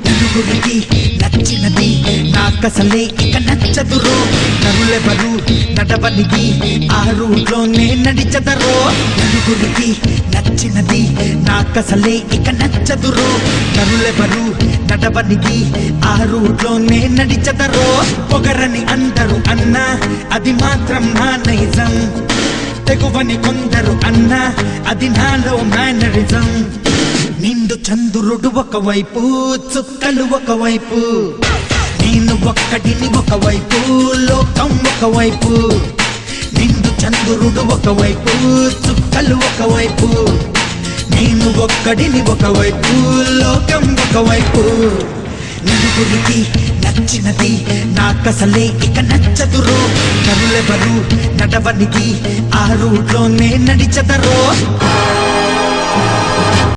నలుగురికి నచ్చినది నాకసలే ఇక నచ్చదురో నరులెవరు నడవనిది ఆ రూట్లోనే నడిచదరో నలుగురికి నచ్చినది నాకసలే ఇక నచ్చదురో నరులెవరు నడవనిది ఆ రూట్లోనే నడిచదరో పొగరని అందరూ అన్నా అది మాత్రం నా నైజం తెగువని కొందరు అన్నా అది నాలో మేనరిజం నిండు చంద్రుడు ఒకవైపు చుక్కలు ఒకవైపు నేను ఒక్కడిని ఒకవైపు లోకం ఒకవైపు నిండు చంద్రుడు ఒకవైపు చుక్కలు ఒకవైపు నేను ఒక్కడిని ఒకవైపు లోకం ఒకవైపు నలుగురికి నచ్చినది నాకసలే ఇక నచ్చదురో నరులెవరు నడవనిది ఆ రూట్లోనే నడిచదరో